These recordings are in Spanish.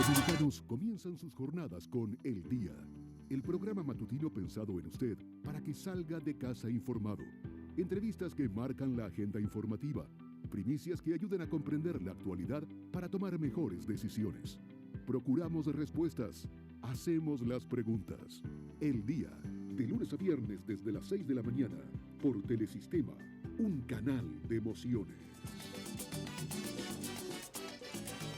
dominicanos comienzan sus jornadas con El Día, el programa matutino pensado en usted para que salga de casa informado. Entrevistas que marcan la agenda informativa, primicias que ayuden a comprender la actualidad para tomar mejores decisiones. Procuramos respuestas, hacemos las preguntas. El Día, de lunes a viernes desde las 6 de la mañana, por Telesistema, un canal de emociones.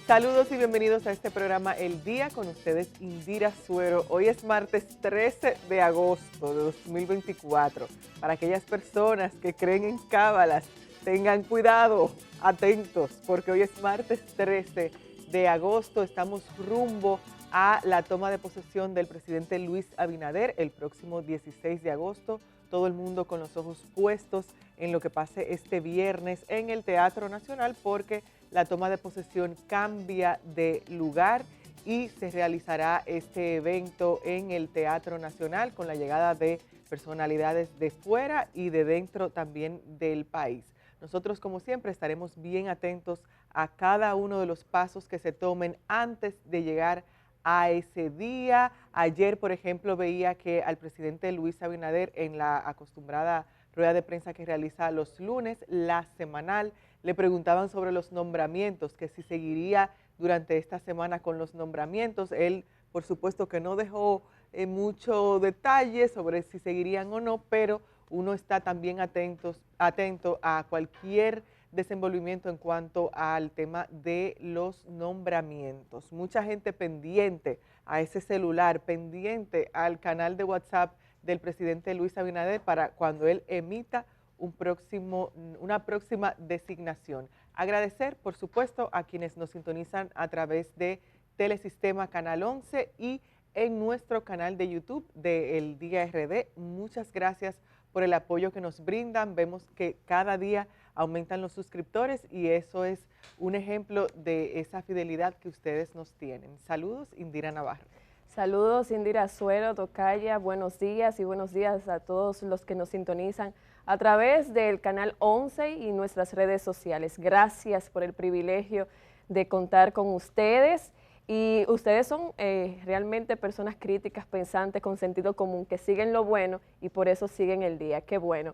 Saludos y bienvenidos a este programa El Día, con ustedes Indira Suero. Hoy es martes 13 de agosto de 2024. Para aquellas personas que creen en cábalas, tengan cuidado, atentos, porque hoy es martes 13 de agosto. Estamos rumbo a la toma de posesión del presidente Luis Abinader el próximo 16 de agosto. Todo el mundo con los ojos puestos en lo que pase este viernes en el Teatro Nacional, porque la toma de posesión cambia de lugar y se realizará este evento en el Teatro Nacional con la llegada de personalidades de fuera y de dentro también del país. Nosotros, como siempre, estaremos bien atentos a cada uno de los pasos que se tomen antes de llegar a ese día. Ayer, por ejemplo, veía que al presidente Luis Abinader, en la acostumbrada rueda de prensa que realiza los lunes, la semanal, le preguntaban sobre los nombramientos, que si seguiría durante esta semana con los nombramientos. Él, por supuesto, que no dejó mucho detalle sobre si seguirían o no, pero uno está también atento a cualquier desenvolvimiento en cuanto al tema de los nombramientos. Mucha gente pendiente a ese celular, pendiente al canal de WhatsApp del presidente Luis Abinader para cuando él emita una próxima designación. Agradecer, por supuesto, a quienes nos sintonizan a través de Telesistema Canal 11 y en nuestro canal de YouTube de El Día RD. Muchas gracias por el apoyo que nos brindan. Vemos que cada día aumentan los suscriptores y eso es un ejemplo de esa fidelidad que ustedes nos tienen. Saludos, Indira Navarro. Saludos, Indira Suero, tocaya, buenos días y buenos días a todos los que nos sintonizan a través del canal 11 y nuestras redes sociales. Gracias por el privilegio de contar con ustedes. Y ustedes son realmente personas críticas, pensantes, con sentido común, que siguen lo bueno y por eso siguen el día. ¡Qué bueno!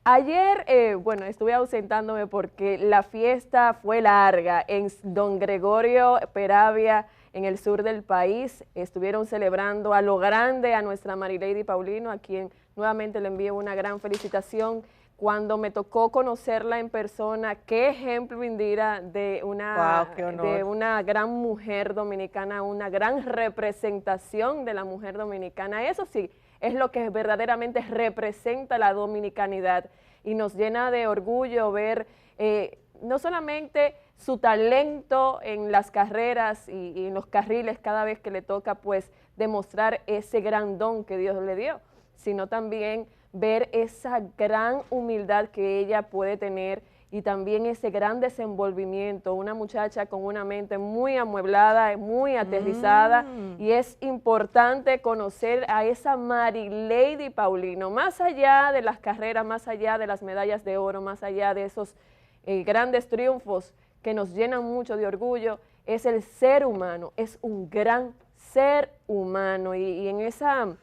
Ayer, estuve ausentándome porque la fiesta fue larga en Don Gregorio Peravia, en el sur del país. Estuvieron celebrando a lo grande a nuestra Marilady Paulino, a quien nuevamente le envío una gran felicitación. Cuando me tocó conocerla en persona, qué ejemplo, Indira, de una gran mujer dominicana, una gran representación de la mujer dominicana. Eso sí, es lo que verdaderamente representa la dominicanidad y nos llena de orgullo ver no solamente su talento en las carreras y en los carriles cada vez que le toca pues demostrar ese gran don que Dios le dio, sino también ver esa gran humildad que ella puede tener y también ese gran desenvolvimiento, una muchacha con una mente muy amueblada, muy aterrizada, y es importante conocer a esa Marilady Paulino, más allá de las carreras, más allá de las medallas de oro, más allá de esos grandes triunfos que nos llenan mucho de orgullo, es el ser humano, es un gran ser humano, y en esa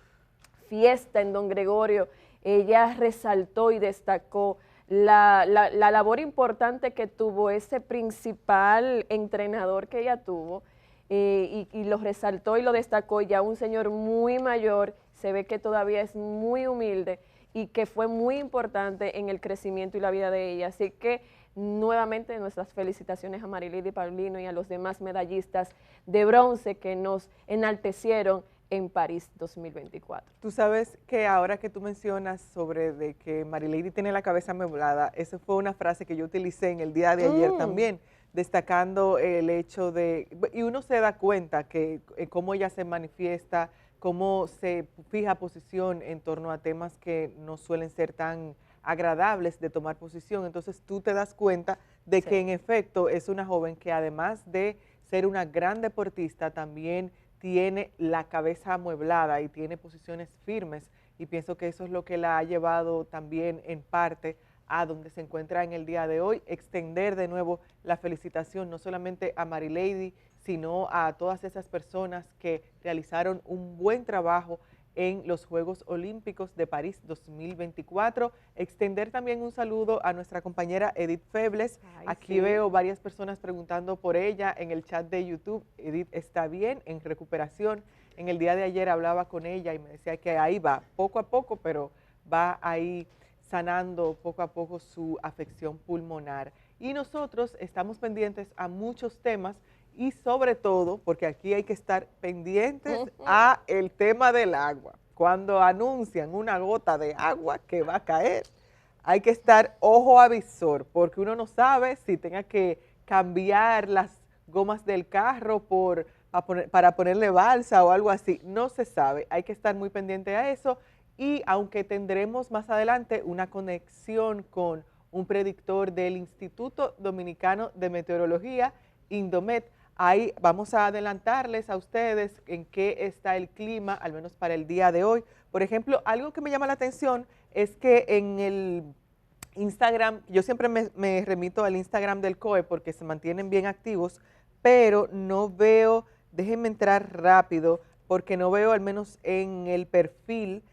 fiesta en Don Gregorio, ella resaltó y destacó la labor importante que tuvo ese principal entrenador que ella tuvo, y lo resaltó y lo destacó. Ya un señor muy mayor, se ve que todavía es muy humilde y que fue muy importante en el crecimiento y la vida de ella. Así que nuevamente nuestras felicitaciones a Marilady Paulino y a los demás medallistas de bronce que nos enaltecieron en París 2024. Tú sabes que ahora que tú mencionas sobre de que Marilady tiene la cabeza amueblada, esa fue una frase que yo utilicé en el día de ayer también, destacando el hecho de, y uno se da cuenta que cómo ella se manifiesta, cómo se fija posición en torno a temas que no suelen ser tan agradables de tomar posición. Entonces tú te das cuenta de que en efecto es una joven que además de ser una gran deportista, también tiene la cabeza amueblada y tiene posiciones firmes, y pienso que eso es lo que la ha llevado también en parte a donde se encuentra en el día de hoy. Extender de nuevo la felicitación no solamente a Marilady, sino a todas esas personas que realizaron un buen trabajo en los Juegos Olímpicos de París 2024. Extender también un saludo a nuestra compañera Edith Febles. Aquí sí veo varias personas preguntando por ella en el chat de YouTube. Edith está bien, en recuperación. En el día de ayer hablaba con ella y me decía que ahí va, poco a poco, pero va ahí sanando poco a poco su afección pulmonar. Y nosotros estamos pendientes a muchos temas y sobre todo, porque aquí hay que estar pendientes a el tema del agua. Cuando anuncian una gota de agua que va a caer, hay que estar ojo avisor, porque uno no sabe si tenga que cambiar las gomas del carro para ponerle balsa o algo así. No se sabe, hay que estar muy pendiente a eso. Y aunque tendremos más adelante una conexión con un predictor del Instituto Dominicano de Meteorología, Indomet, ahí vamos a adelantarles a ustedes en qué está el clima, al menos para el día de hoy. Por ejemplo, algo que me llama la atención es que en el Instagram, yo siempre me remito al Instagram del COE porque se mantienen bien activos, pero no veo, déjenme entrar rápido, porque no veo al menos en el perfil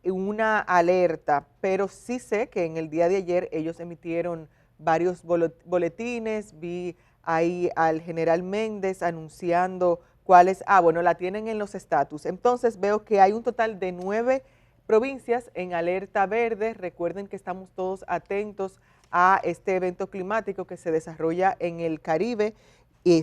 una alerta, pero sí sé que en el día de ayer ellos emitieron varios boletines, vi ahí al general Méndez anunciando cuáles, bueno, la tienen en los estatus. Entonces veo que hay un total de 9 provincias en alerta verde. Recuerden que estamos todos atentos a este evento climático que se desarrolla en el Caribe. Y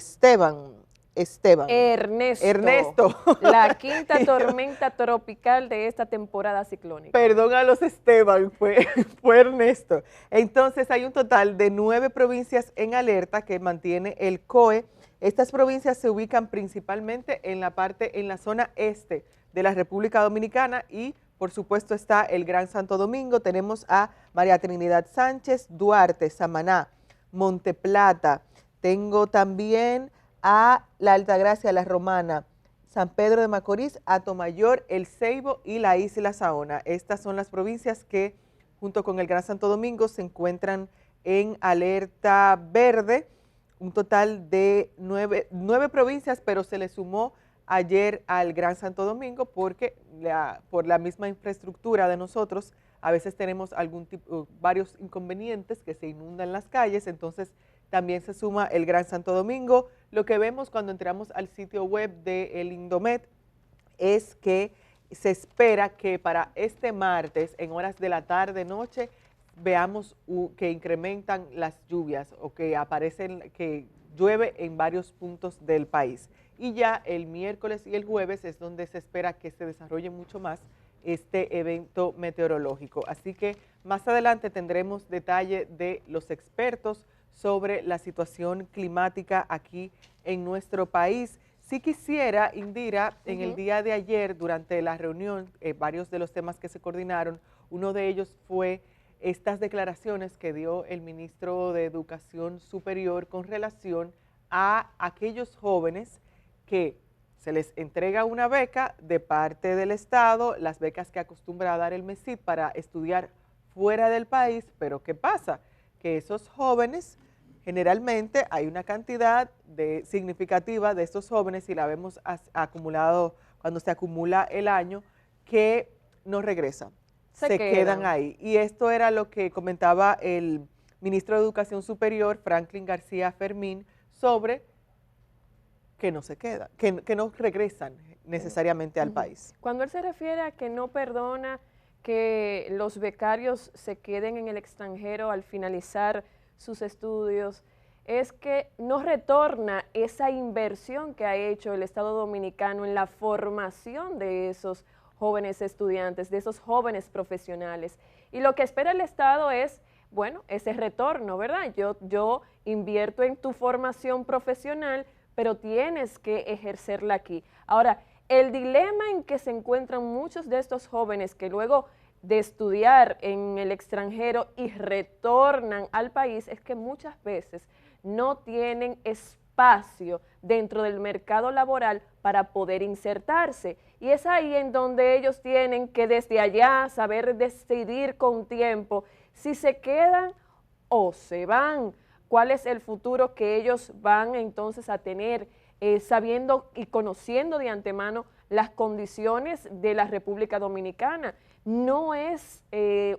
Ernesto. La quinta tormenta tropical de esta temporada ciclónica. Perdón a los Esteban, fue Ernesto. Entonces hay un total de 9 provincias en alerta que mantiene el COE. Estas provincias se ubican principalmente en la zona este de la República Dominicana y por supuesto está el Gran Santo Domingo. Tenemos a María Trinidad Sánchez, Duarte, Samaná, Monteplata. Tengo también a la Altagracia, la Romana, San Pedro de Macorís, Atomayor, El Ceibo y la Isla Saona. Estas son las provincias que junto con el Gran Santo Domingo se encuentran en alerta verde, un total de 9 provincias, pero se le sumó ayer al Gran Santo Domingo porque por la misma infraestructura de nosotros a veces tenemos varios inconvenientes que se inundan las calles, entonces también se suma el Gran Santo Domingo. Lo que vemos cuando entramos al sitio web del Indomet es que se espera que para este martes, en horas de la tarde-noche, veamos que incrementan las lluvias o que llueve en varios puntos del país. Y ya el miércoles y el jueves es donde se espera que se desarrolle mucho más este evento meteorológico. Así que más adelante tendremos detalle de los expertos sobre la situación climática aquí en nuestro país. Sí quisiera, Indira, en el día de ayer, durante la reunión, varios de los temas que se coordinaron, uno de ellos fue estas declaraciones que dio el ministro de Educación Superior con relación a aquellos jóvenes que se les entrega una beca de parte del Estado, las becas que acostumbra a dar el MESID para estudiar fuera del país, pero ¿qué pasa? Que esos jóvenes, generalmente hay una cantidad significativa de estos jóvenes, y la vemos acumulado cuando se acumula el año, que no regresan, se quedan ahí. Y esto era lo que comentaba el ministro de Educación Superior, Franklin García Fermín, sobre que no se quedan, que no regresan necesariamente al país. Cuando él se refiere a que no perdona que los becarios se queden en el extranjero al finalizar sus estudios, es que no retorna esa inversión que ha hecho el Estado Dominicano en la formación de esos jóvenes estudiantes, de esos jóvenes profesionales. Y lo que espera el Estado es, bueno, ese retorno, ¿verdad? Yo invierto en tu formación profesional, pero tienes que ejercerla aquí. Ahora, el dilema en que se encuentran muchos de estos jóvenes que luego de estudiar en el extranjero y retornan al país es que muchas veces no tienen espacio dentro del mercado laboral para poder insertarse. Y es ahí en donde ellos tienen que desde allá saber decidir con tiempo si se quedan o se van, cuál es el futuro que ellos van entonces a tener sabiendo y conociendo de antemano las condiciones de la República Dominicana. No es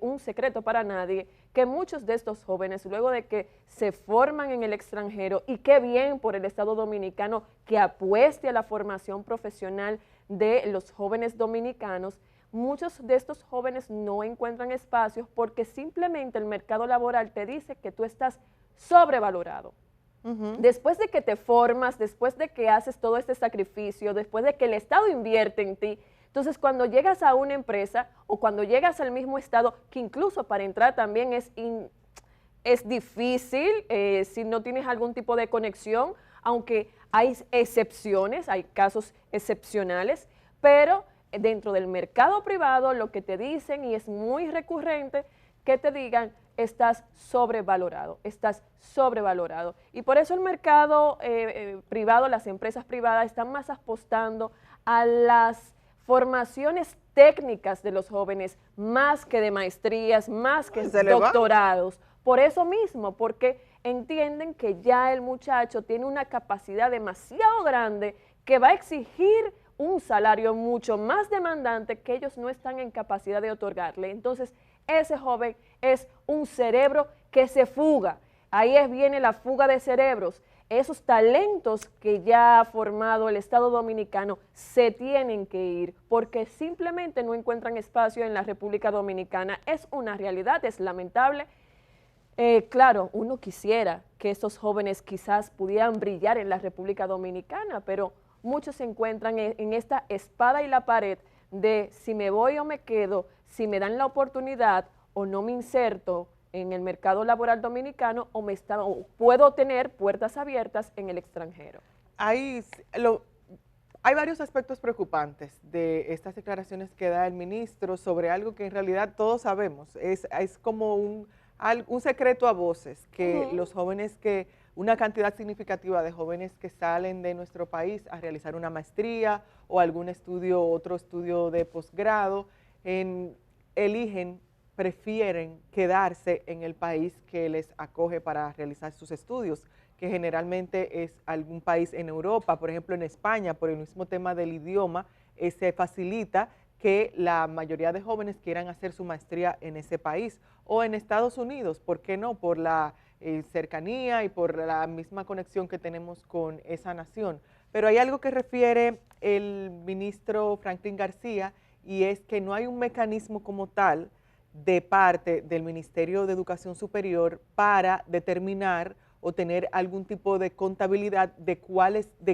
un secreto para nadie que muchos de estos jóvenes, luego de que se forman en el extranjero, y qué bien por el Estado Dominicano que apueste a la formación profesional de los jóvenes dominicanos, muchos de estos jóvenes no encuentran espacios porque simplemente el mercado laboral te dice que tú estás sobrevalorado. Después de que te formas, después de que haces todo este sacrificio, después de que el Estado invierte en ti, entonces cuando llegas a una empresa o cuando llegas al mismo Estado, que incluso para entrar también es difícil si no tienes algún tipo de conexión, aunque hay excepciones, hay casos excepcionales, pero dentro del mercado privado lo que te dicen, y es muy recurrente, que te digan, estás sobrevalorado, estás sobrevalorado. Y por eso el mercado privado, las empresas privadas están más apostando a las formaciones técnicas de los jóvenes, más que de maestrías, más que doctorados. Por eso mismo, porque entienden que ya el muchacho tiene una capacidad demasiado grande que va a exigir un salario mucho más demandante que ellos no están en capacidad de otorgarle. Entonces, ese joven es un cerebro que se fuga. Ahí viene la fuga de cerebros. Esos talentos que ya ha formado el Estado Dominicano se tienen que ir porque simplemente no encuentran espacio en la República Dominicana. Es una realidad, es lamentable. Claro, uno quisiera que estos jóvenes quizás pudieran brillar en la República Dominicana, pero muchos se encuentran en esta espada y la pared de si me voy o me quedo, si me dan la oportunidad o no me inserto en el mercado laboral dominicano o puedo tener puertas abiertas en el extranjero. Hay varios aspectos preocupantes de estas declaraciones que da el ministro sobre algo que en realidad todos sabemos. Es como un secreto a voces que los jóvenes una cantidad significativa de jóvenes que salen de nuestro país a realizar una maestría o algún estudio, otro estudio de posgrado, prefieren quedarse en el país que les acoge para realizar sus estudios, que generalmente es algún país en Europa, por ejemplo en España, por el mismo tema del idioma, se facilita que la mayoría de jóvenes quieran hacer su maestría en ese país, o en Estados Unidos, ¿por qué no? Por la cercanía y por la misma conexión que tenemos con esa nación. Pero hay algo que refiere el ministro Franklin García, y es que no hay un mecanismo como tal de parte del Ministerio de Educación Superior para determinar o tener algún tipo de contabilidad de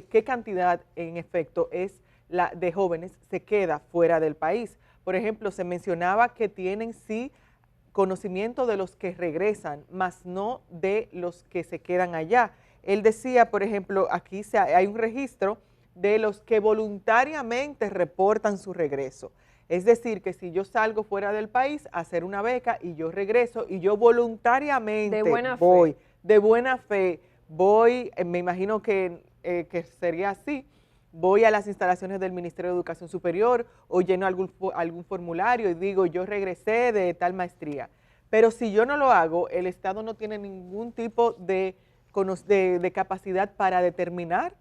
qué cantidad en efecto es la de jóvenes se queda fuera del país. Por ejemplo, se mencionaba que tienen sí conocimiento de los que regresan, más no de los que se quedan allá. Él decía, por ejemplo, aquí hay un registro de los que voluntariamente reportan su regreso. Es decir, que si yo salgo fuera del país a hacer una beca y yo regreso y yo voluntariamente voy, de buena fe, voy, me imagino que sería así, voy a las instalaciones del Ministerio de Educación Superior o lleno algún formulario y digo yo regresé de tal maestría. Pero si yo no lo hago, el Estado no tiene ningún tipo de capacidad para determinar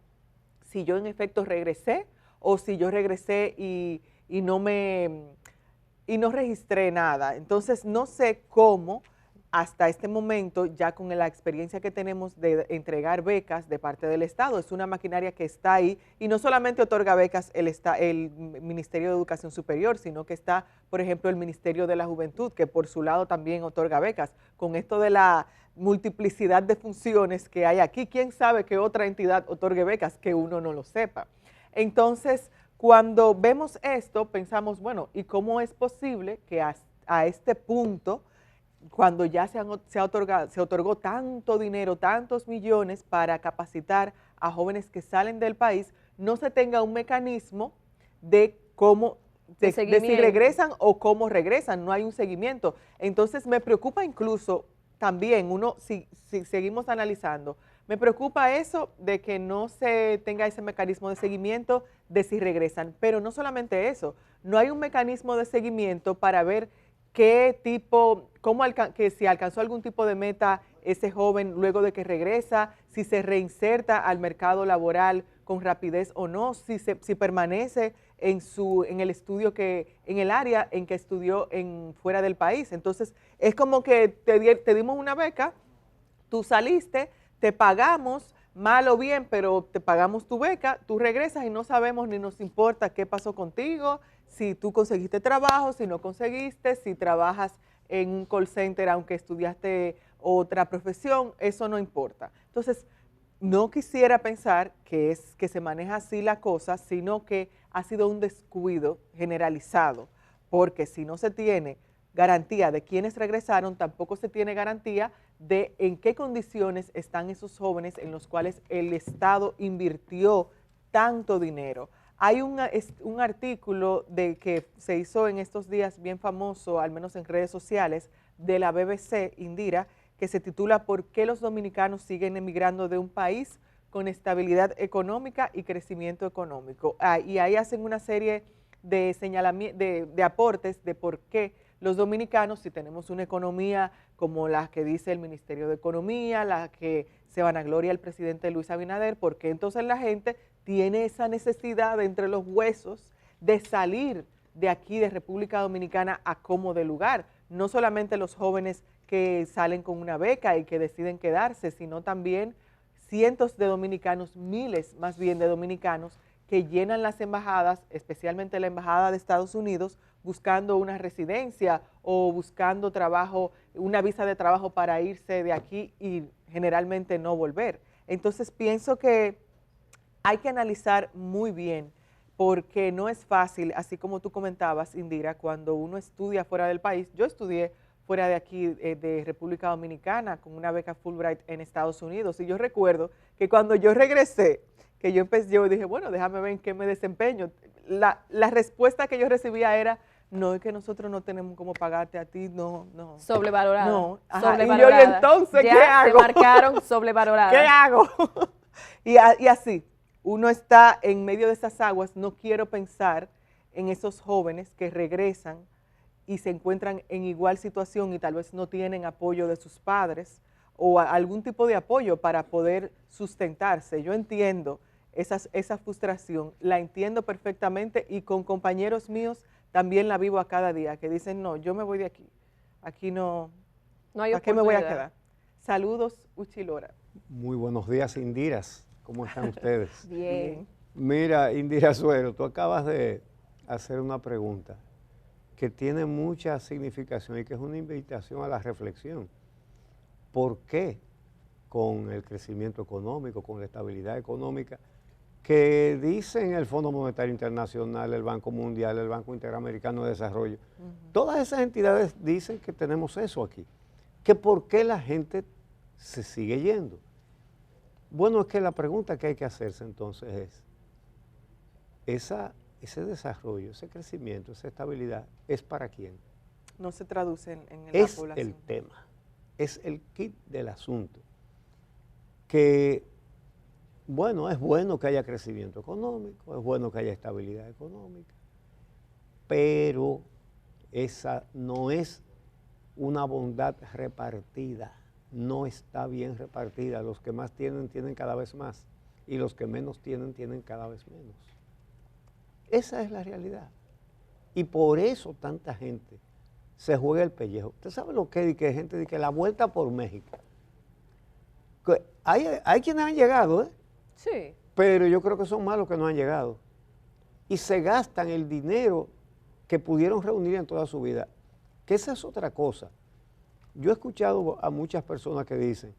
si yo en efecto regresé o si yo regresé y no registré nada. Entonces no sé cómo hasta este momento, ya con la experiencia que tenemos de entregar becas de parte del Estado, es una maquinaria que está ahí y no solamente otorga becas el Ministerio de Educación Superior, sino que está, por ejemplo, el Ministerio de la Juventud, que por su lado también otorga becas. Con esto de la multiplicidad de funciones que hay aquí, ¿quién sabe qué otra entidad otorgue becas que uno no lo sepa? Entonces, cuando vemos esto, pensamos, bueno, ¿y cómo es posible que a este punto, cuando ya se otorgó tanto dinero, tantos millones para capacitar a jóvenes que salen del país, no se tenga un mecanismo de si regresan o cómo regresan? No hay un seguimiento. Entonces me preocupa incluso también, si seguimos analizando, me preocupa eso de que no se tenga ese mecanismo de seguimiento de si regresan, pero no solamente eso, no hay un mecanismo de seguimiento para ver qué tipo, si alcanzó algún tipo de meta ese joven luego de que regresa, si se reinserta al mercado laboral con rapidez o no, si permanece en el estudio en el área en que estudió fuera del país. Entonces, es como que te dimos una beca, tú saliste, te pagamos, mal o bien, pero te pagamos tu beca, tú regresas y no sabemos ni nos importa qué pasó contigo, si tú conseguiste trabajo, si no conseguiste, si trabajas en un call center aunque estudiaste otra profesión, eso no importa. Entonces, no quisiera pensar que se maneja así la cosa, sino que ha sido un descuido generalizado, porque si no se tiene garantía de quienes regresaron, tampoco se tiene garantía de en qué condiciones están esos jóvenes en los cuales el Estado invirtió tanto dinero. Hay un artículo que se hizo en estos días bien famoso, al menos en redes sociales, de la BBC, Indira, que se titula ¿Por qué los dominicanos siguen emigrando de un país con estabilidad económica y crecimiento económico? Y ahí hacen una serie de de aportes de por qué los dominicanos, si tenemos una economía como la que dice el Ministerio de Economía, la que se vanagloria el presidente Luis Abinader, ¿por qué entonces la gente tiene esa necesidad de entre los huesos de salir de aquí, de República Dominicana, a como de lugar? No solamente los jóvenes que salen con una beca y que deciden quedarse, sino también cientos de dominicanos, miles más bien de dominicanos, que llenan las embajadas, especialmente la Embajada de Estados Unidos, buscando una residencia o buscando trabajo, una visa de trabajo para irse de aquí y generalmente no volver. Entonces pienso que hay que analizar muy bien, porque no es fácil, así como tú comentabas, Indira, cuando uno estudia fuera del país. Yo estudié fuera de aquí, de República Dominicana, con una beca Fulbright en Estados Unidos, y yo recuerdo que cuando yo regresé, que yo dije, bueno, déjame ver en qué me desempeño. La respuesta que yo recibía era, no, es que nosotros no tenemos cómo pagarte a ti, no. Sobrevalorada. No, sobrevalorada. Y yo, ¿y entonces ya qué hago? te marcaron sobrevalorada. ¿Qué hago? y así, uno está en medio de esas aguas. No quiero pensar en esos jóvenes que regresan y se encuentran en igual situación y tal vez no tienen apoyo de sus padres o algún tipo de apoyo para poder sustentarse. Yo entiendo esa frustración, la entiendo perfectamente, y con compañeros míos también la vivo a cada día, que dicen, no, yo me voy de aquí no hay ¿a qué me voy a quedar? Saludos, Uchilora. Muy buenos días, Indiras. ¿Cómo están ustedes? Bien. Mira, Indira Suero, tú acabas de hacer una pregunta que tiene mucha significación y que es una invitación a la reflexión. ¿Por qué con el crecimiento económico, con la estabilidad económica, que dicen el Fondo Monetario Internacional, el Banco Mundial, el Banco Interamericano de Desarrollo, todas esas entidades dicen que tenemos eso aquí, que por qué la gente se sigue yendo? Bueno, es que la pregunta que hay que hacerse entonces es, ese desarrollo, ese crecimiento, esa estabilidad, ¿es para quién? No se traduce en la población. Es el tema, es el kit del asunto, que bueno, es bueno que haya crecimiento económico, es bueno que haya estabilidad económica, pero esa no es una bondad repartida, no está bien repartida. Los que más tienen, tienen cada vez más, y los que menos tienen, tienen cada vez menos. Esa es la realidad. Y por eso tanta gente se juega el pellejo. ¿Usted sabe lo que hay gente dice que la vuelta por México? Hay quienes han llegado, ¿eh? Sí. Pero yo creo que son malos que no han llegado. Y se gastan el dinero que pudieron reunir en toda su vida. Que esa es otra cosa. Yo he escuchado a muchas personas que dicen,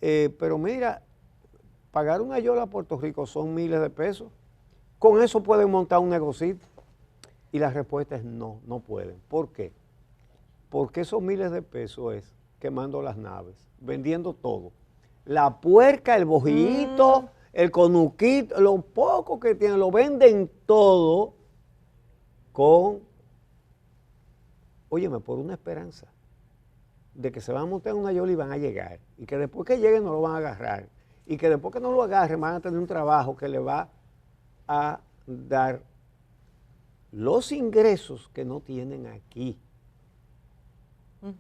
pero mira, pagar una yola a Puerto Rico son miles de pesos. Con eso pueden montar un negocito. Y la respuesta es no, no pueden. ¿Por qué? Porque esos miles de pesos es quemando las naves, vendiendo todo. La puerca, el bojillito, el conuquito, lo poco que tienen, lo venden todo con, óyeme, por una esperanza de que se van a montar en una yola y van a llegar, y que después que lleguen no lo van a agarrar, y que después que no lo agarren van a tener un trabajo que le va a dar los ingresos que no tienen aquí.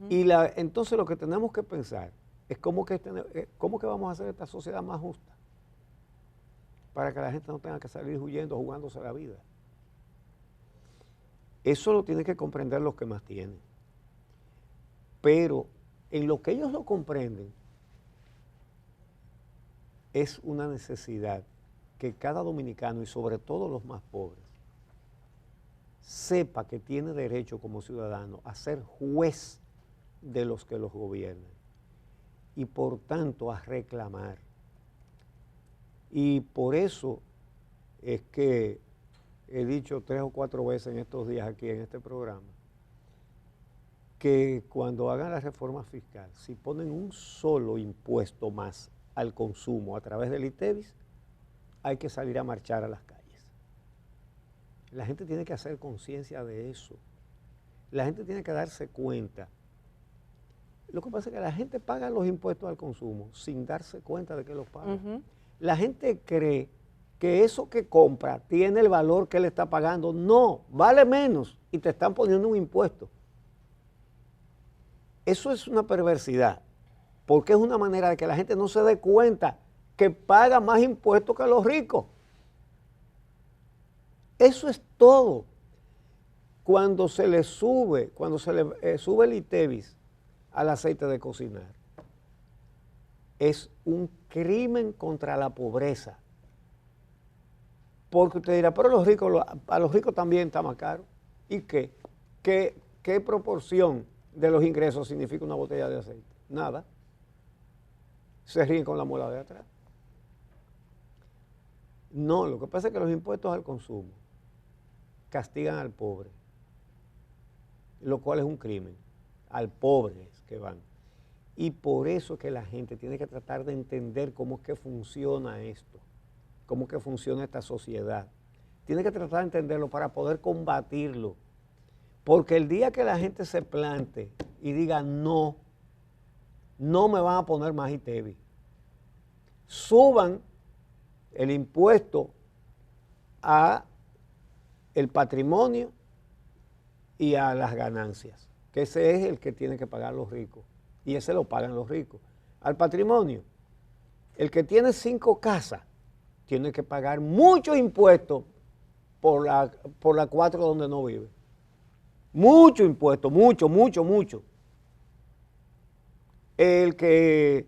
Y entonces lo que tenemos que pensar es cómo que vamos a hacer esta sociedad más justa. para que la gente no tenga que salir huyendo, jugándose la vida. Eso lo tienen que comprender los que más tienen. Pero en lo que ellos lo comprenden, es una necesidad que cada dominicano, y sobre todo los más pobres, sepa que tiene derecho como ciudadano a ser juez de los que los gobiernan y por tanto a reclamar. Y por eso es que he dicho 3 o 4 veces en estos días aquí en este programa que cuando hagan la reforma fiscal, si ponen un solo impuesto más al consumo a través del ITEVIS, hay que salir a marchar a las calles. La gente tiene que hacer conciencia de eso. La gente tiene que darse cuenta. Lo que pasa es que la gente paga los impuestos al consumo sin darse cuenta de que los paga. La gente cree que eso que compra tiene el valor que le está pagando. No, vale menos y te están poniendo un impuesto. Eso es una perversidad, porque es una manera de que la gente no se dé cuenta que paga más impuestos que los ricos. Eso es todo. Cuando se le sube el ITEVIS al aceite de cocinar, es un crimen contra la pobreza. Porque usted dirá, pero a los ricos también está más caro. ¿Y qué? ¿Qué proporción de los ingresos significa una botella de aceite? Nada. Se ríen con la muela de atrás. No, lo que pasa es que los impuestos al consumo castigan al pobre, lo cual es un crimen. Al pobre es que van. Y por eso que la gente tiene que tratar de entender cómo es que funciona esto, cómo es que funciona esta sociedad. Tiene que tratar de entenderlo para poder combatirlo. Porque el día que la gente se plante y diga no, no me van a poner más ITEVIS, suban el impuesto a el patrimonio y a las ganancias, que ese es el que tiene que pagar los ricos, y ese lo pagan los ricos. Al patrimonio, el que tiene 5 casas tiene que pagar muchos impuestos por la 4 donde no vive. Mucho impuesto, mucho. El que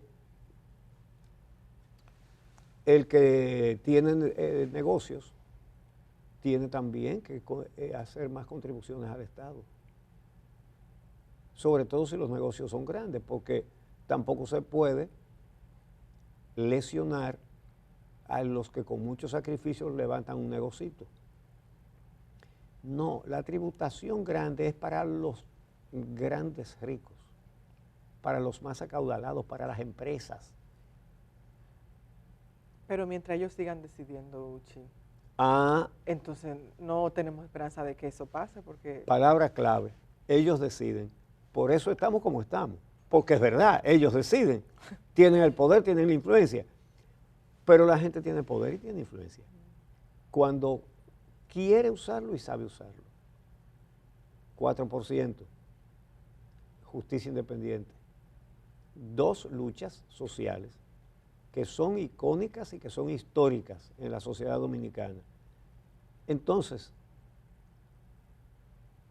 tiene negocios tiene también que hacer más contribuciones al Estado. Sobre todo si los negocios son grandes, porque tampoco se puede lesionar a los que con muchos sacrificios levantan un negocito. No, la tributación grande es para los grandes ricos, para los más acaudalados, para las empresas. Pero mientras ellos sigan decidiendo, Uchi, entonces no tenemos esperanza de que eso pase, porque... Palabra clave, ellos deciden. Por eso estamos como estamos, porque es verdad, ellos deciden. Tienen el poder, tienen la influencia, pero la gente tiene poder y tiene influencia. Cuando quiere usarlo y sabe usarlo. 4%, justicia independiente. 2 luchas sociales que son icónicas y que son históricas en la sociedad dominicana. Entonces,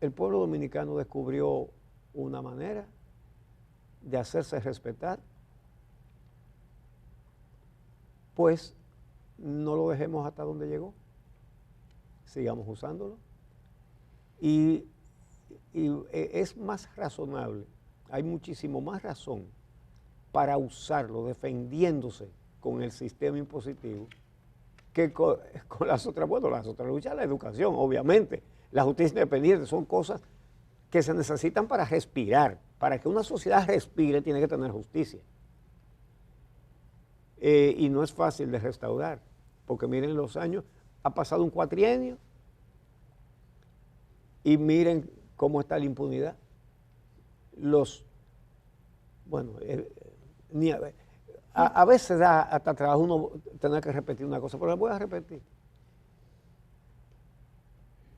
el pueblo dominicano descubrió una manera de hacerse respetar, pues no lo dejemos hasta donde llegó, sigamos usándolo. Y es más razonable, hay muchísimo más razón para usarlo defendiéndose con el sistema impositivo que con las otras, bueno, las otras luchas, la educación, obviamente, la justicia independiente, son cosas que se necesitan para respirar. Para que una sociedad respire tiene que tener justicia. Y no es fácil de restaurar, porque miren los años, ha pasado un cuatrienio y miren cómo está la impunidad. A veces da hasta trabajo uno tener que repetir una cosa, pero la voy a repetir.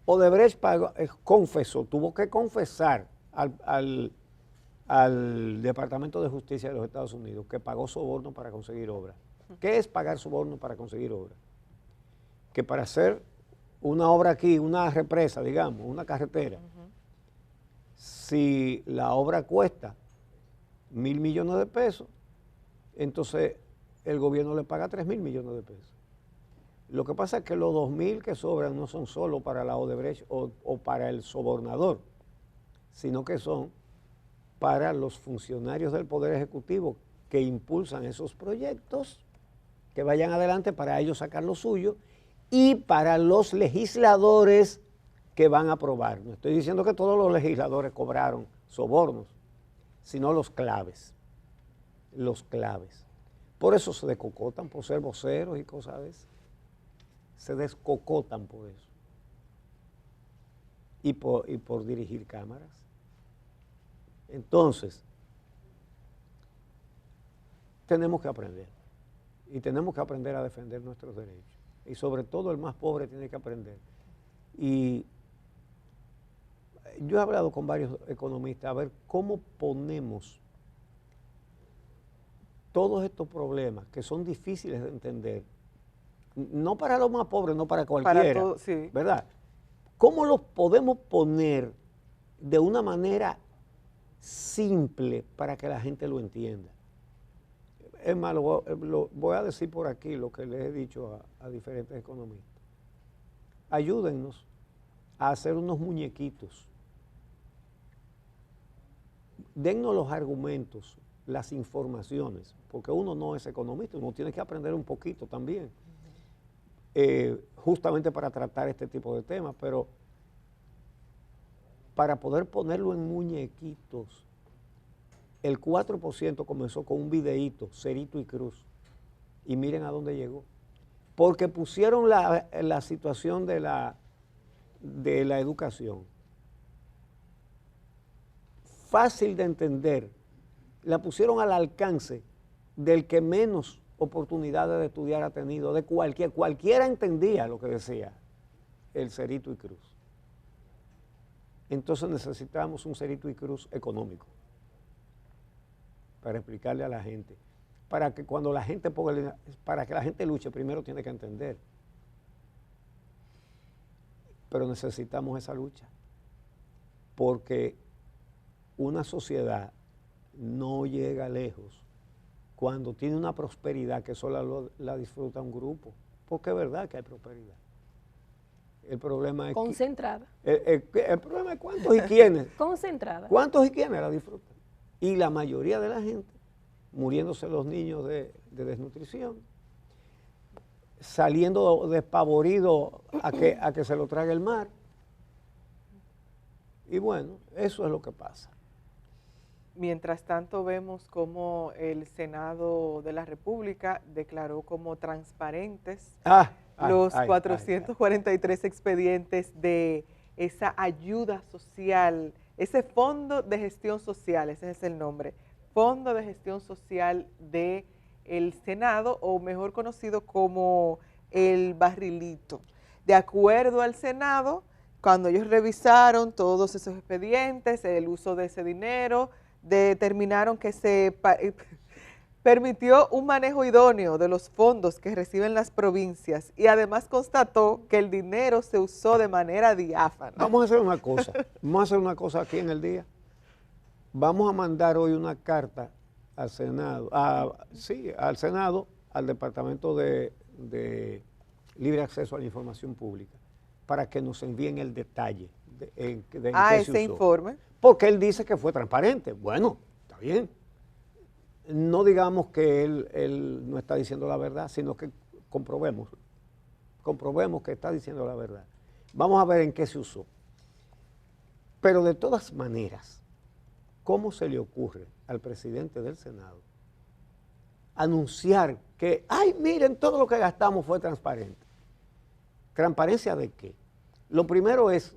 Odebrecht confesó, tuvo que confesar al Departamento de Justicia de los Estados Unidos que pagó soborno para conseguir obra. ¿Qué es pagar soborno para conseguir obra? que para hacer una obra aquí, una represa, digamos, una carretera, si la obra cuesta 1.000 millones de pesos, entonces el gobierno le paga 3.000 millones de pesos. Lo que pasa es que los 2.000 que sobran no son solo para la Odebrecht o para el sobornador, sino que son para los funcionarios del Poder Ejecutivo que impulsan esos proyectos, que vayan adelante para ellos sacar lo suyo, y para los legisladores que van a aprobar. No estoy diciendo que todos los legisladores cobraron sobornos, sino los claves. Los claves. Por eso se descocotan, por ser voceros y cosas de esas. Se descocotan por eso. Y por dirigir cámaras. Entonces, tenemos que aprender. Y tenemos que aprender a defender nuestros derechos. Y sobre todo el más pobre tiene que aprender. Y yo he hablado con varios economistas a ver cómo ponemos todos estos problemas que son difíciles de entender, no para los más pobres, no para cualquiera, Para todo, sí. ¿verdad? ¿Cómo los podemos poner de una manera simple para que la gente lo entienda? Es más, voy a decir por aquí lo que les he dicho a diferentes economistas. Ayúdennos a hacer unos muñequitos. Dennos los argumentos, las informaciones, porque uno no es economista, uno tiene que aprender un poquito también, justamente para tratar este tipo de temas, pero para poder ponerlo en muñequitos. El 4% comenzó con un videíto, cerito y cruz, y miren a dónde llegó. Porque pusieron la situación de la educación fácil de entender, la pusieron al alcance del que menos oportunidades de estudiar ha tenido, de cualquiera entendía lo que decía el cerito y cruz. Entonces necesitamos un cerito y cruz económico para explicarle a la gente, para que cuando la gente para que la gente luche, primero tiene que entender. Pero necesitamos esa lucha, porque una sociedad no llega lejos cuando tiene una prosperidad que solo la disfruta un grupo, porque es verdad que hay prosperidad. El problema es concentrada. El problema es cuántos y quiénes. Concentrada. ¿Cuántos y quiénes la disfrutan? Y la mayoría de la gente, muriéndose los niños de desnutrición, saliendo despavorido a que se lo trague el mar. Y bueno, eso es lo que pasa. Mientras tanto, vemos cómo el Senado de la República declaró como transparentes los 443 expedientes de esa ayuda social, ese Fondo de Gestión Social, ese es el nombre, Fondo de Gestión Social del Senado, o mejor conocido como el barrilito. De acuerdo al Senado, cuando ellos revisaron todos esos expedientes, el uso de ese dinero, determinaron que se permitió un manejo idóneo de los fondos que reciben las provincias y además constató que el dinero se usó de manera diáfana. Vamos a hacer una cosa aquí en el día. Vamos a mandar hoy una carta al Senado, al Departamento de Libre Acceso a la Información Pública, para que nos envíen el detalle de en qué se usó. Ese informe. Porque él dice que fue transparente. Bueno, está bien. No digamos que él no está diciendo la verdad, sino que comprobemos que está diciendo la verdad. Vamos a ver en qué se usó. Pero de todas maneras, ¿cómo se le ocurre al presidente del Senado anunciar que, ay, miren, todo lo que gastamos fue transparente? ¿Transparencia de qué? Lo primero es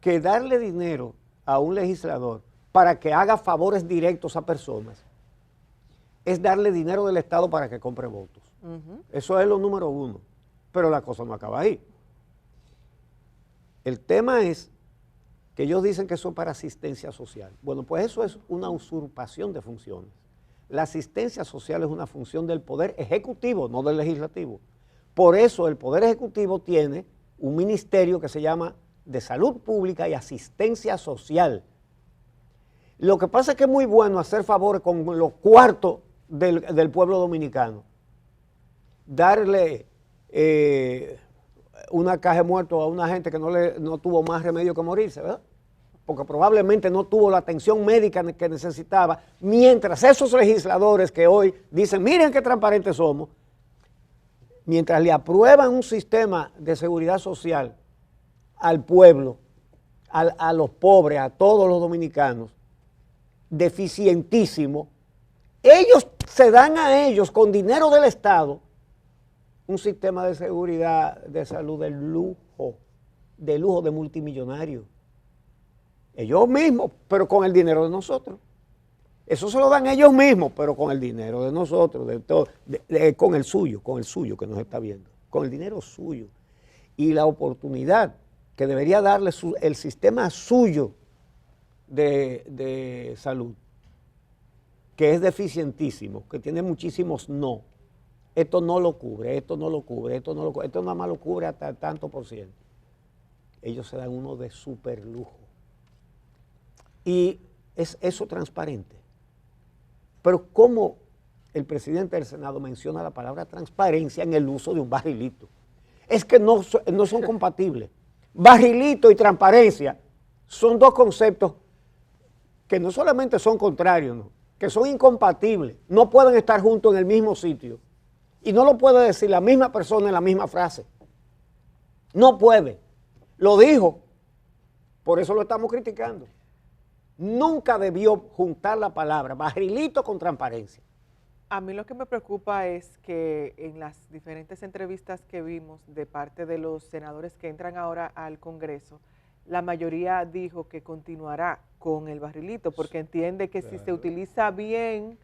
que darle dinero a un legislador para que haga favores directos a personas es darle dinero del Estado para que compre votos. Eso es lo número uno. Pero la cosa no acaba ahí. El tema es que ellos dicen que eso es para asistencia social. Bueno, pues eso es una usurpación de funciones. La asistencia social es una función del Poder Ejecutivo, no del Legislativo. Por eso el Poder Ejecutivo tiene un ministerio que se llama de Salud Pública y Asistencia Social. Lo que pasa es que es muy bueno hacer favores con los cuartos del pueblo dominicano. Darle una caja de muertos a una gente que no tuvo más remedio que morirse, ¿verdad? Porque probablemente no tuvo la atención médica que necesitaba, mientras esos legisladores que hoy dicen, miren qué transparentes somos, mientras le aprueban un sistema de seguridad social al pueblo, a los pobres, a todos los dominicanos, deficientísimo, ellos se dan a ellos con dinero del Estado un sistema de seguridad de salud de lujo de multimillonarios. Ellos mismos, pero con el dinero de nosotros. Eso se lo dan ellos mismos, pero con el dinero de nosotros, con el suyo que nos está viendo, con el dinero suyo. Y la oportunidad que debería darle el sistema suyo de salud, que es deficientísimo, que tiene muchísimos no. Esto no lo cubre, esto no lo cubre, esto nada más lo cubre hasta tanto por ciento. Ellos se dan uno de super lujo. Y es eso transparente. Pero ¿cómo el presidente del Senado menciona la palabra transparencia en el uso de un barrilito? Es que no son compatibles. Barrilito y transparencia son dos conceptos que no solamente son contrarios, ¿no?, que son incompatibles. No pueden estar juntos en el mismo sitio. Y no lo puede decir la misma persona en la misma frase. No puede. Lo dijo. Por eso lo estamos criticando. Nunca debió juntar la palabra barrilito con transparencia. A mí lo que me preocupa es que en las diferentes entrevistas que vimos de parte de los senadores que entran ahora al Congreso, la mayoría dijo que continuará con el barrilito porque entiende que si se utiliza bien,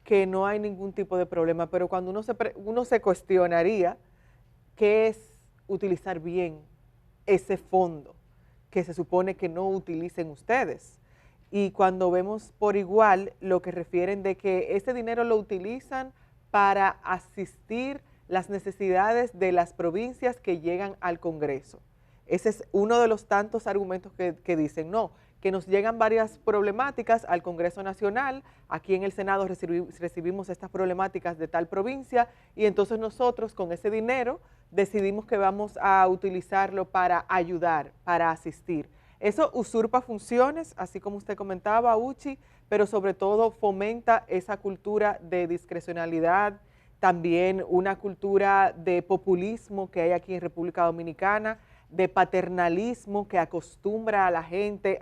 que no hay ningún tipo de problema. Pero cuando uno se cuestionaría qué es utilizar bien ese fondo que se supone que no utilicen ustedes. Y cuando vemos por igual lo que refieren de que ese dinero lo utilizan para asistir las necesidades de las provincias que llegan al Congreso. Ese es uno de los tantos argumentos que dicen, no, que nos llegan varias problemáticas al Congreso Nacional, aquí en el Senado recibimos estas problemáticas de tal provincia y entonces nosotros con ese dinero decidimos que vamos a utilizarlo para ayudar, para asistir. Eso usurpa funciones, así como usted comentaba, Uchi, pero sobre todo fomenta esa cultura de discrecionalidad, también una cultura de populismo que hay aquí en República Dominicana, de paternalismo que acostumbra a la gente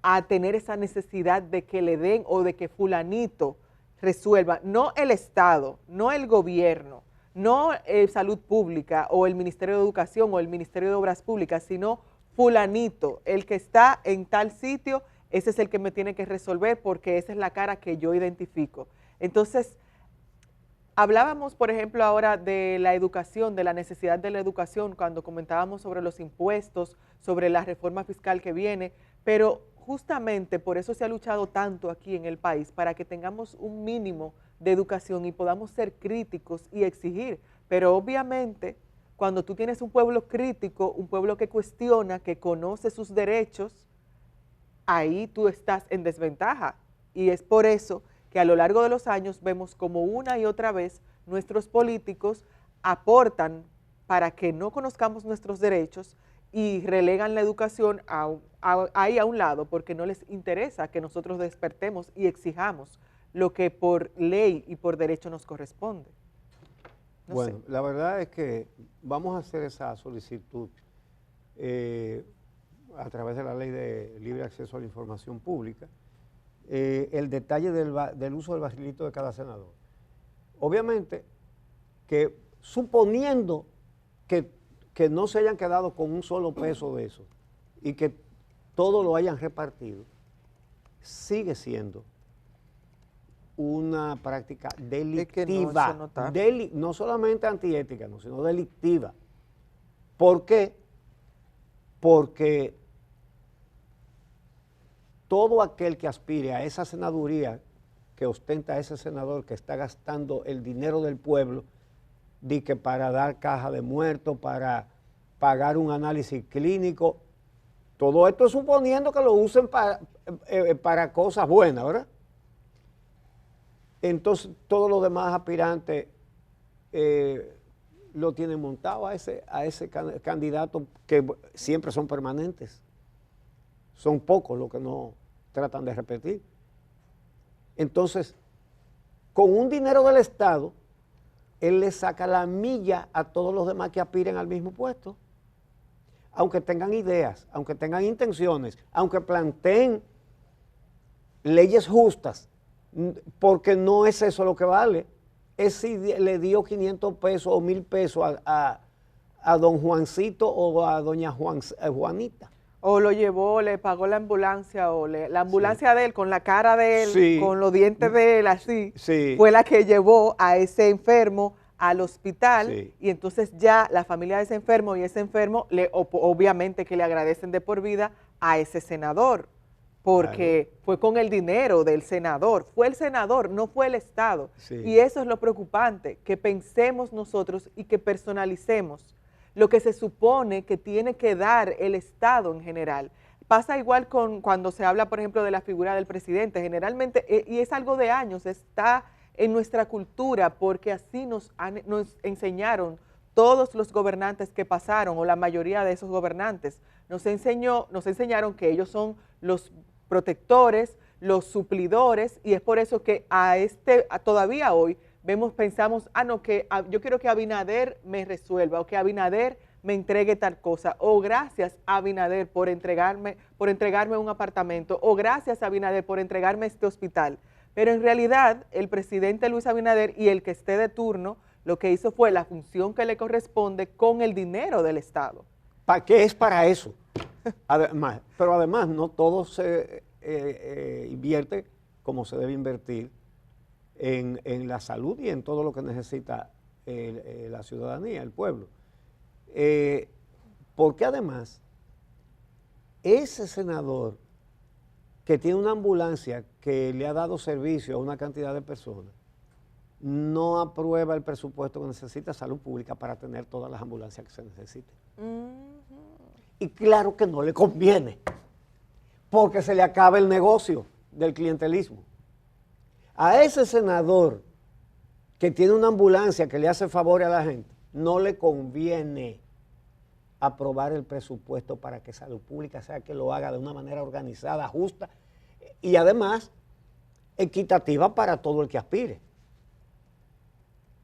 a tener esa necesidad de que le den o de que fulanito resuelva, no el Estado, no el gobierno, no Salud Pública o el Ministerio de Educación o el Ministerio de Obras Públicas, sino fulanito, el que está en tal sitio, ese es el que me tiene que resolver porque esa es la cara que yo identifico. Entonces, hablábamos, por ejemplo, ahora de la educación, de la necesidad de la educación, cuando comentábamos sobre los impuestos, sobre la reforma fiscal que viene, pero justamente por eso se ha luchado tanto aquí en el país, para que tengamos un mínimo de educación y podamos ser críticos y exigir. Pero obviamente, cuando tú tienes un pueblo crítico, un pueblo que cuestiona, que conoce sus derechos, ahí tú estás en desventaja. Y es por eso que a lo largo de los años vemos como una y otra vez nuestros políticos aportan para que no conozcamos nuestros derechos y relegan la educación ahí a un lado porque no les interesa que nosotros despertemos y exijamos lo que por ley y por derecho nos corresponde. Bueno, la verdad es que vamos a hacer esa solicitud a través de la Ley de Libre Acceso a la Información Pública, el detalle del uso del barrilito de cada senador. Obviamente que suponiendo que no se hayan quedado con un solo peso de eso y que todo lo hayan repartido, sigue siendo una práctica delictiva, no solamente antiética, no, sino delictiva. ¿Por qué? Porque todo aquel que aspire a esa senaduría que ostenta ese senador que está gastando el dinero del pueblo, di que para dar caja de muertos, para pagar un análisis clínico, todo esto suponiendo que lo usen para cosas buenas, ¿verdad? Entonces, todos los demás aspirantes lo tienen montado a ese candidato que siempre son permanentes. Son pocos los que no tratan de repetir. Entonces, con un dinero del Estado, él le saca la milla a todos los demás que aspiren al mismo puesto. Aunque tengan ideas, aunque tengan intenciones, aunque planteen leyes justas, porque no es eso lo que vale. Es si le dio 500 pesos o 1,000 pesos a don Juancito o a doña Juanita. O lo llevó, le pagó la ambulancia, o la ambulancia de él, con la cara de él, Sí. con los dientes de él así, Sí. fue la que llevó a ese enfermo al hospital, Sí. y entonces ya la familia de ese enfermo y ese enfermo, obviamente que le agradecen de por vida a ese senador, porque fue con el dinero del senador, fue el senador, no fue el Estado. Sí. Y eso es lo preocupante, que pensemos nosotros y que personalicemos lo que se supone que tiene que dar el Estado en general. Pasa igual con cuando se habla, por ejemplo, de la figura del presidente. Generalmente, y es algo de años, está en nuestra cultura, porque así nos enseñaron todos los gobernantes que pasaron, o la mayoría de esos gobernantes. Nos enseñaron que ellos son los protectores, los suplidores, y es por eso que todavía hoy pensamos, no, yo quiero que Abinader me resuelva, o que Abinader me entregue tal cosa, o gracias Abinader por entregarme un apartamento, o gracias Abinader por entregarme este hospital. Pero en realidad el presidente Luis Abinader y el que esté de turno, lo que hizo fue la función que le corresponde con el dinero del Estado. ¿Para qué es para eso? Además, pero además no todo se invierte como se debe invertir en la salud y en todo lo que necesita la ciudadanía, el pueblo. Porque además, ese senador que tiene una ambulancia que le ha dado servicio a una cantidad de personas, no aprueba el presupuesto que necesita salud pública para tener todas las ambulancias que se necesiten. Y claro que no le conviene, porque se le acaba el negocio del clientelismo. A ese senador que tiene una ambulancia que le hace favores a la gente, no le conviene aprobar el presupuesto para que salud pública sea que lo haga de una manera organizada, justa y además equitativa para todo el que aspire.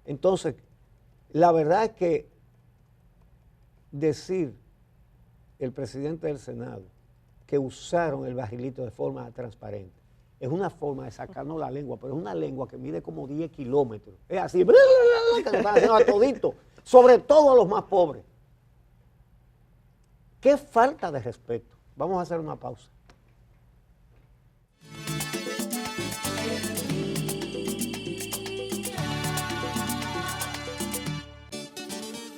Entonces, la verdad es que decir el presidente del Senado que usaron el barrilito de forma transparente es una forma de sacarnos la lengua, pero es una lengua que mide como 10 kilómetros. Es así, que nos están haciendo a todito, sobre todo a los más pobres. Qué falta de respeto. Vamos a hacer una pausa.